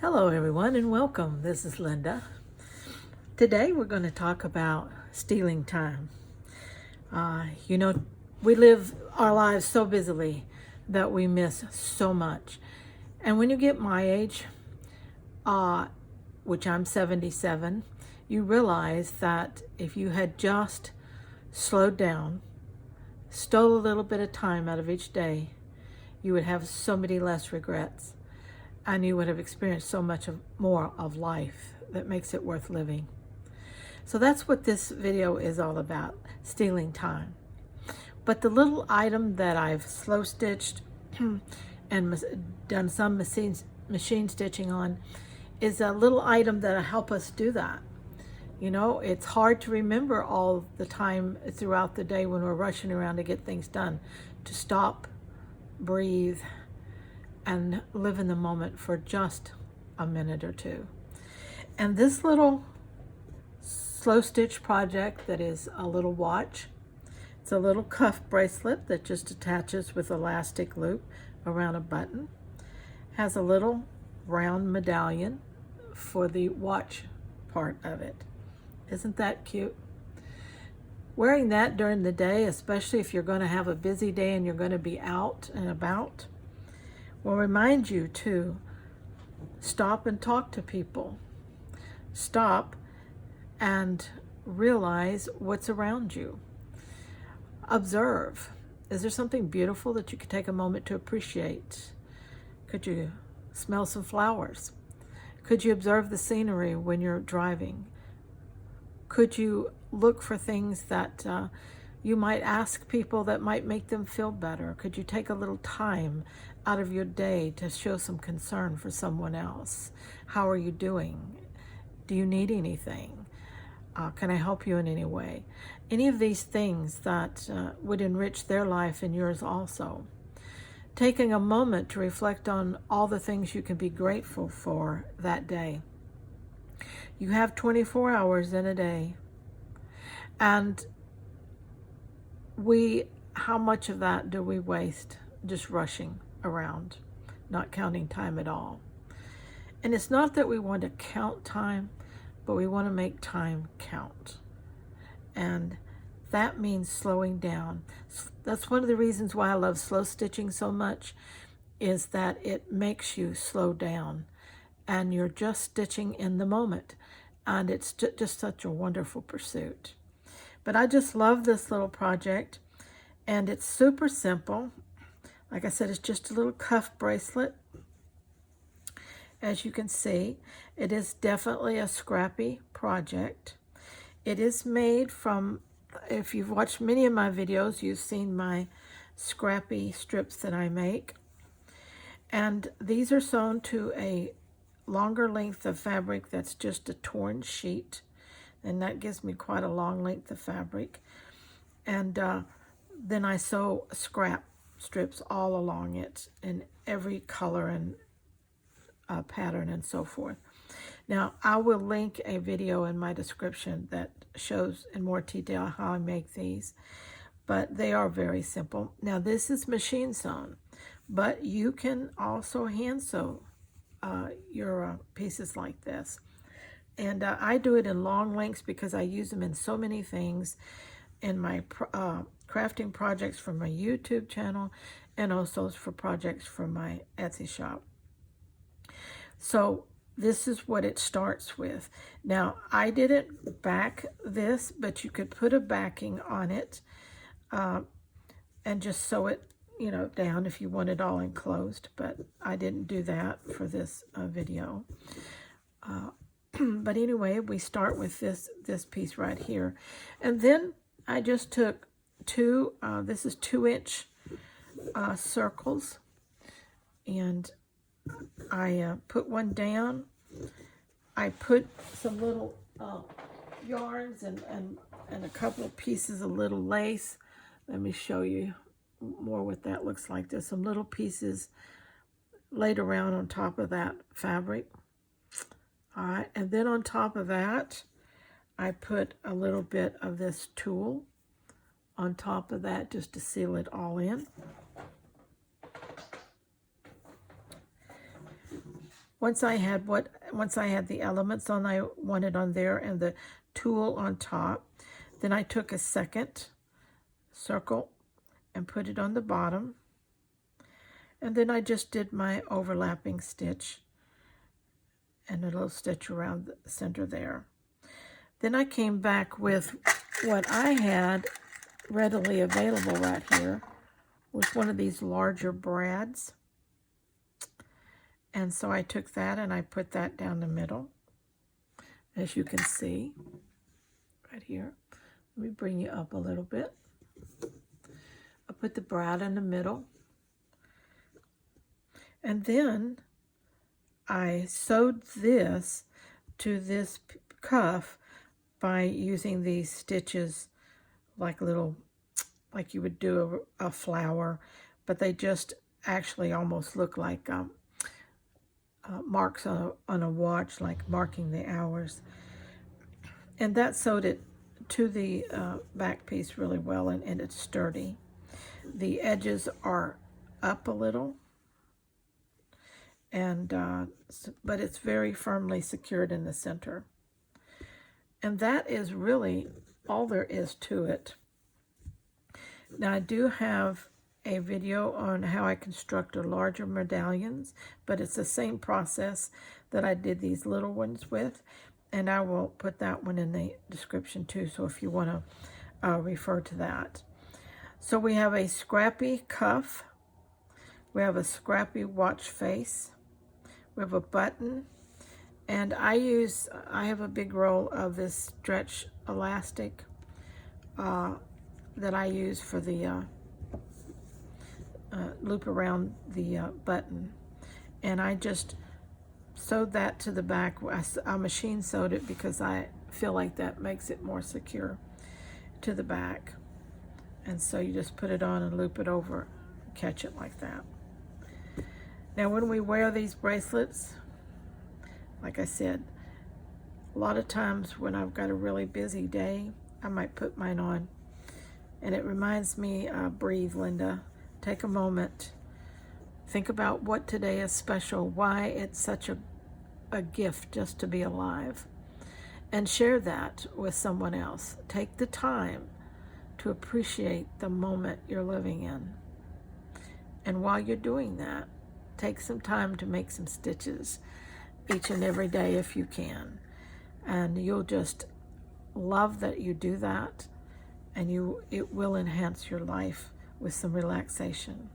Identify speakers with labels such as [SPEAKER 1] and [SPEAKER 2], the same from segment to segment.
[SPEAKER 1] Hello everyone and welcome. This is Lynda. Today we're going to talk about stealing time. We live our lives so busily that we miss so much. And when you get my age, which I'm 77, you realize that if you had just slowed down, stole a little bit of time out of each day, you would have so many less regrets. And you would have experienced so much more of life that makes it worth living. So that's what this video is all about, stealing time. But the little item that I've slow stitched and done some machine stitching on is a little item that'll help us do that. You know, it's hard to remember all the time throughout the day when we're rushing around to get things done, to stop, breathe, and live in the moment for just a minute or two. And this little slow stitch project that is a little watch, it's a little cuff bracelet that just attaches with elastic loop around a button, has a little round medallion for the watch part of it. Isn't that cute? Wearing that during the day, especially if you're going to have a busy day and you're going to be out and about, will remind you to stop and talk to people. Stop and realize what's around you. Observe. Is there something beautiful that you could take a moment to appreciate? Could you smell some flowers? Could you observe the scenery when you're driving? Could you look for things that you might ask people that might make them feel better? Could you take a little time out of your day to show some concern for someone else? How are you doing? Do you need anything? Can I help you in any way? Any of these things that would enrich their life and yours also. Taking a moment to reflect on all the things you can be grateful for that day. You have 24 hours in a day. And how much of that do we waste just rushing around, not counting time at all? And it's not that we want to count time, but we want to make time count. And that means slowing down. That's one of the reasons why I love slow stitching so much, is that it makes you slow down and you're just stitching in the moment. And it's just such a wonderful pursuit. But I just love this little project, and it's super simple. Like I said, it's just a little cuff bracelet. As you can see, it is definitely a scrappy project. It is made from, if you've watched many of my videos, you've seen my scrappy strips that I make. And these are sewn to a longer length of fabric that's just a torn sheet. And that gives me quite a long length of fabric. And then I sew scrap strips all along it in every color and pattern and so forth. Now, I will link a video in my description that shows in more detail how I make these, but they are very simple. Now, this is machine sewn, but you can also hand sew your pieces like this. And I do it in long lengths because I use them in so many things in my crafting projects for my YouTube channel, and also for projects for my Etsy shop. So this is what it starts with. Now, I didn't back this, but you could put a backing on it and just sew it, down if you want it all enclosed. But I didn't do that for this video. But anyway, we start with this piece right here. And then I just took this is 2-inch circles, and I put one down. I put some little yarns and a couple of pieces of little lace. Let me show you more what that looks like. There's some little pieces laid around on top of that fabric. All right, and then on top of that, I put a little bit of this tulle on top of that just to seal it all in. once I had the elements I wanted on there and the tulle on top, then I took a second circle and put it on the bottom, and then I just did my overlapping stitch and a little stitch around the center there. Then I came back with what I had readily available right here, was one of these larger brads. And so I took that and I put that down the middle, as you can see right here. Let me bring you up a little bit. I put the brad in the middle, and then I sewed this to this cuff by using these stitches like you would do a flower, but they just actually almost look like marks on a watch, like marking the hours. And that sewed it to the back piece really well, and it's sturdy. The edges are up a little, and but it's very firmly secured in the center. And that is really all there is to it. Now I do have a video on how I construct larger medallions, but it's the same process that I did these little ones with, and I will put that one in the description too, so if you want to refer to that. So we have a scrappy cuff, we have a scrappy watch face, we have a button, and I have a big roll of this stretch elastic that I use for the loop around the button, and I just sewed that to the back. I machine sewed it because I feel like that makes it more secure to the back. And so you just put it on and loop it over, catch it like that. Now when we wear these bracelets, like I said, a lot of times when I've got a really busy day, I might put mine on, and it reminds me, breathe, Lynda. Take a moment, think about what today is special, why it's such a gift just to be alive, and share that with someone else. Take the time to appreciate the moment you're living in. And while you're doing that, take some time to make some stitches each and every day if you can. And you'll just love that you do that, and it will enhance your life with some relaxation.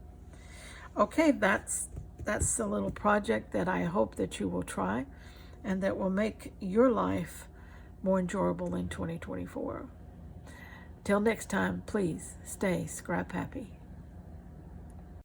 [SPEAKER 1] Okay, that's a little project that I hope that you will try, and that will make your life more enjoyable in 2024. Till next time, please stay scrap happy.